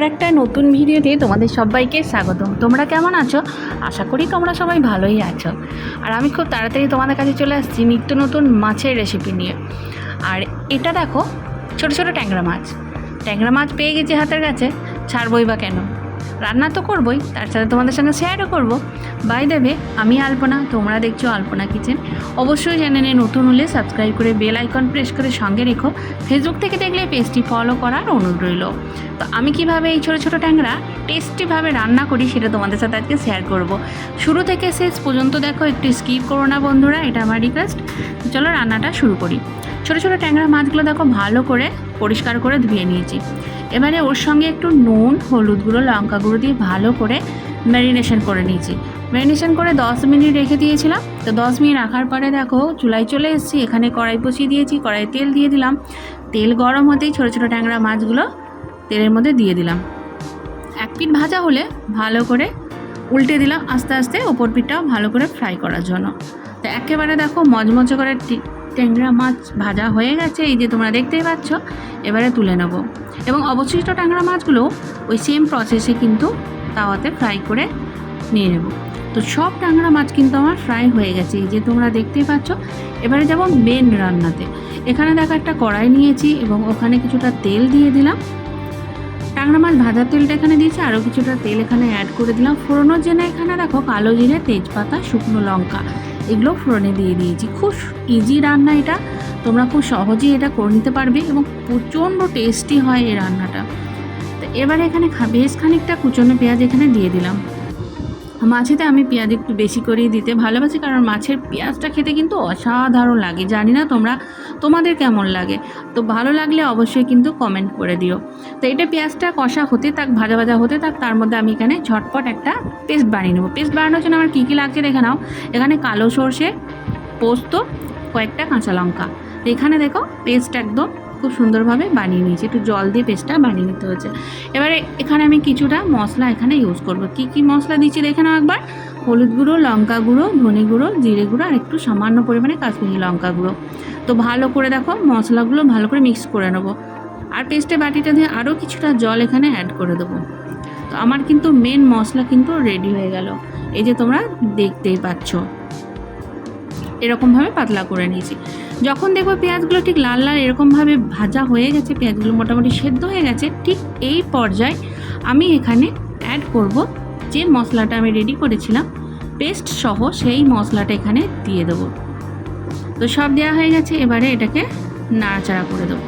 একটা নতুন ভিডিওতে তোমাদের সবাইকে স্বাগতম। তোমরা কেমন আছো? আশা করি তোমরা সবাই ভালোই আছো। আর আমি খুব তাড়াতাড়ি তোমাদের কাছে চলে আসছি নিত্য নতুন মাছের রেসিপি নিয়ে। আর এটা দেখো, ছোট ছোট ট্যাংরা মাছ পেয়ে গেছি হাতের কাছে, ছাড়বই বা কেন, রান্না তো করবই, তার সাথে তোমাদের সঙ্গে শেয়ারও করবো। বাই দেবে, আমি আলপনা, তোমরা দেখছো আলপনা কিচেন। অবশ্যই চ্যানেলে নতুন হলে সাবস্ক্রাইব করে বেল আইকন প্রেস করে সঙ্গে রেখো। ফেসবুক থেকে দেখলে পেজটি ফলো করার অনুরোধ রইল। তো আমি কিভাবে এই ছোটো ছোটো ট্যাংরা টেস্টিভাবে রান্না করি সেটা তোমাদের সাথে আজকে শেয়ার করব। শুরু থেকে শেষ পর্যন্ত দেখো, একটু স্কিপ করো না বন্ধুরা, এটা আমার রিকোয়েস্ট। চলো রান্নাটা শুরু করি। ছোটো ছোটো ট্যাংরা মাছগুলো দেখো ভালো করে পরিষ্কার করে ধুয়ে নিয়েছি। এবারে ওর সঙ্গে একটু নুন, হলুদ গুঁড়ো, লঙ্কা গুঁড়ো দিয়ে ভালো করে ম্যারিনেশন করে নিয়েছি। ম্যারিনেশন করে 10 মিনিট রেখে দিয়েছিলাম। তো 10 মিনিট রাখার পরে দেখো চুলায় চলে এসেছি। এখানে কড়াই বসিয়ে দিয়েছি, কড়াই তেল দিয়ে দিলাম। তেল গরম হতেই ছোটো ছোটো ট্যাংরা মাছগুলো তেলের মধ্যে দিয়ে দিলাম। এক পিঠ ভাজা হলে ভালো করে উল্টে দিলাম আস্তে আস্তে, ওপর পিঠটাও ভালো করে ফ্রাই করার জন্য। তো একেবারে দেখো মচমচে করে ট্যাংরা মাছ ভাজা হয়ে গেছে, এই যে তোমরা দেখতেই পাচ্ছ। এবারে তুলে নেব এবং অবশিষ্ট ট্যাংরা মাছগুলো ওই সেম প্রসেসে কিন্তু তাওয়াতে ফ্রাই করে নিয়ে নেব। তো সব ট্যাংরা মাছ কিন্তু আমার ফ্রাই হয়ে গেছে, এই যে তোমরা দেখতেই পাচ্ছ। এবারে যাব মেন রান্নাতে। এখানে দেখো একটা কড়াই নিয়েছি এবং ওখানে কিছুটা তেল দিয়ে দিলাম। ট্যাংরা মাছ ভাজার তেলটা এখানে দিয়েছি, আরও কিছুটা তেল এখানে অ্যাড করে দিলাম। ফোড়নোর জন্য এখানে দেখো কালো জিরে, তেজপাতা, শুকনো লঙ্কা এগুলো ফোড়নে দিয়ে দিয়েছি। খুব ইজি রান্না এটা, তোমরা খুব সহজেই এটা করে নিতে পারবে এবং প্রচণ্ড টেস্টি হয় এই রান্নাটা। তো এবারে এখানে বেশ খানিকটা কুচনো পেঁয়াজ এখানে দিয়ে দিলাম। মাছেতে আমি পেঁয়াজ একটু বেশি করেই দিতে ভালোবাসি, কারণ মাছের পেঁয়াজটা খেতে কিন্তু অসাধারণ লাগে। জানি না তোমাদের কেমন লাগে, তো ভালো লাগলে অবশ্যই কিন্তু কমেন্ট করে দিও। তো এটা পেঁয়াজটা কষা হতে থাক, ভাজা ভাজা হতে থাক, তার মধ্যে আমি এখানে ঝটপট একটা পেস্ট বানিয়ে নেবো। পেস্ট বানানোর জন্য আমার কী কী লাগছে দেখে নাও। এখানে কালো সর্ষে, পোস্ত, কয়েকটা কাঁচা লঙ্কা। এখানে দেখো পেস্ট একদম খুব সুন্দরভাবে বানিয়ে নিয়েছি, একটু জল দিয়ে পেস্টটা বানিয়ে নিতে হচ্ছে। এবারে এখানে আমি কিছুটা মশলা এখানে ইউজ করব। কি মশলা দিচ্ছি দেখে নাও একবার। হলুদ গুঁড়ো, লঙ্কা গুঁড়ো, ধনে গুঁড়ো, জিরে গুঁড়ো আর একটু সামান্য পরিমাণে কাশ্মীরি লঙ্কা গুঁড়ো। তো ভালো করে দেখো মশলাগুলো ভালো করে মিক্স করে নেবো। আর পেস্টে বাটিটা দিয়ে আরও কিছুটা জল এখানে অ্যাড করে দেবো। তো আমার কিন্তু মেন মশলা কিন্তু রেডি হয়ে গেল, এই যে তোমরা দেখতেই পাচ্ছ। এরকমভাবে পাতলা করে নিয়েছি। যখন দেখবো পেঁয়াজগুলো ঠিক লাল লাল এরকমভাবে ভাজা হয়ে গেছে, পেঁয়াজগুলো মোটামুটি সেদ্ধ হয়ে গেছে, ঠিক এই পর্যায়ে আমি এখানে অ্যাড করব যে মশলাটা আমি রেডি করেছিলাম পেস্ট সহ, সেই মশলাটা এখানে দিয়ে দেবো। তো সব দেওয়া হয়ে গেছে, এবারে এটাকে নাড়াচাড়া করে দেবো।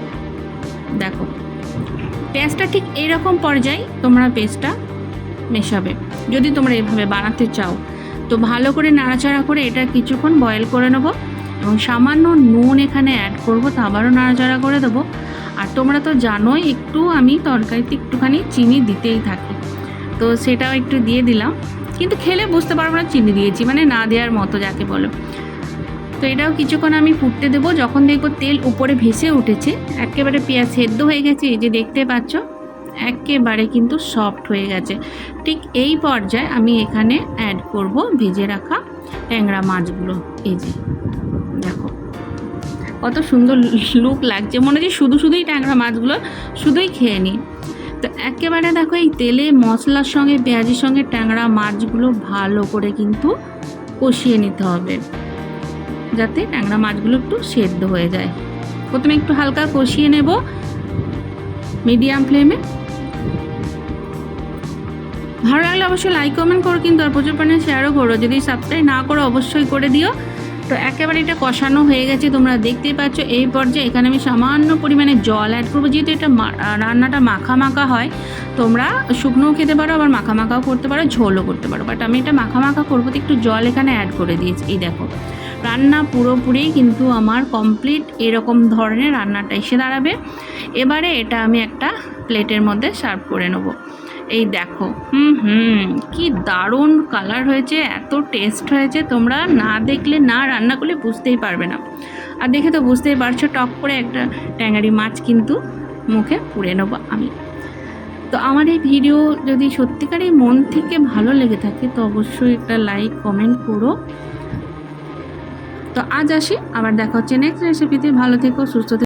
দেখো পেঁয়াজটা ঠিক এইরকম পর্যায়ে তোমরা পেস্টটা মেশাবে যদি তোমরা এভাবে বানাতে চাও। তো ভালো করে নাড়াচাড়া করে এটা কিছুক্ষণ বয়েল করে নেবো এবং সামান্য নুন এখানে অ্যাড করবো, তো আবারও নাড়াচাড়া করে দেবো। আর তোমরা তো জানোই একটু আমি তরকারিতে একটুখানি চিনি দিতেই থাকি, তো সেটাও একটু দিয়ে দিলাম। কিন্তু খেলে বুঝতে পারবো না চিনি দিয়েছি, মানে না দেওয়ার মতো যাকে বলো। তো এটাও কিছুক্ষণ আমি ফুটতে দেবো। যখন দেখবো তেল উপরে ভেসে উঠেছে, একেবারে পেঁয়াজ সেদ্ধ হয়ে গেছে, এই যে দেখতে পাচ্ছ একেবারে কিন্তু সফট হয়ে গেছে, ঠিক এই পর্যায়ে আমি এখানে অ্যাড করব ভেজে রাখা ট্যাংরা মাছগুলো। এই যে দেখো কত সুন্দর লুক লাগছে, মনে হচ্ছে শুধুই ট্যাংরা মাছগুলো শুধুই খেয়ে নিই। তো একেবারে দেখো এই তেলে মশলার সঙ্গে পেঁয়াজের সঙ্গে ট্যাংরা মাছগুলো ভালো করে কিন্তু কষিয়ে নিতে হবে, যাতে ট্যাংরা মাছগুলো একটু সেদ্ধ হয়ে যায়। প্রথমে একটু হালকা কষিয়ে নেব মিডিয়াম ফ্লেমে। ভালো লাগলে অবশ্যই লাইক কমেন্ট করো, কিন্তু আর প্রচুর পরিমাণে শেয়ারও করো। যদি সাবস্ক্রাইব না করো অবশ্যই করে দিও। তো একেবারে এটা কষানো হয়ে গেছে, তোমরা দেখতেই পাচ্ছ। এই পর্যায়ে এখানে আমি সামান্য পরিমাণে জল অ্যাড করবো, যেহেতু এটা রান্নাটা মাখা মাখা হয়। তোমরা শুকনোও খেতে পারো, আবার মাখা মাখাও করতে পারো, ঝোলও করতে পারো, বাট আমি এটা মাখা মাখা করবো, তো একটু জল এখানে অ্যাড করে দিয়েছি। এই দেখো রান্না পুরোপুরি কিন্তু আমার কমপ্লিট এরকম ধরনের রান্নাটা এসে দাঁড়াবে। এবারে এটা আমি একটা প্লেটের মধ্যে সার্ভ করে নেবো। এই দেখো কি দারুণ কালার হয়েছে, এত টেস্ট হয়েছে, তোমরা না দেখলে না রান্না করলে বুঝতেই পারবে না। আর দেখে তো বুঝতেই পারছো, টক করে একটা ট্যাংরি মাছ কিন্তু মুখে পুড়ে নেবো আমি। তো আমার এই ভিডিও যদি সত্যিকারই মন থেকে ভালো লেগে থাকে তো অবশ্যই একটা লাইক কমেন্ট করো। তো আজ আসি, আবার দেখা হচ্ছে নেক্সট রেসিপিতে। ভালো থেকো, সুস্থ থেকো।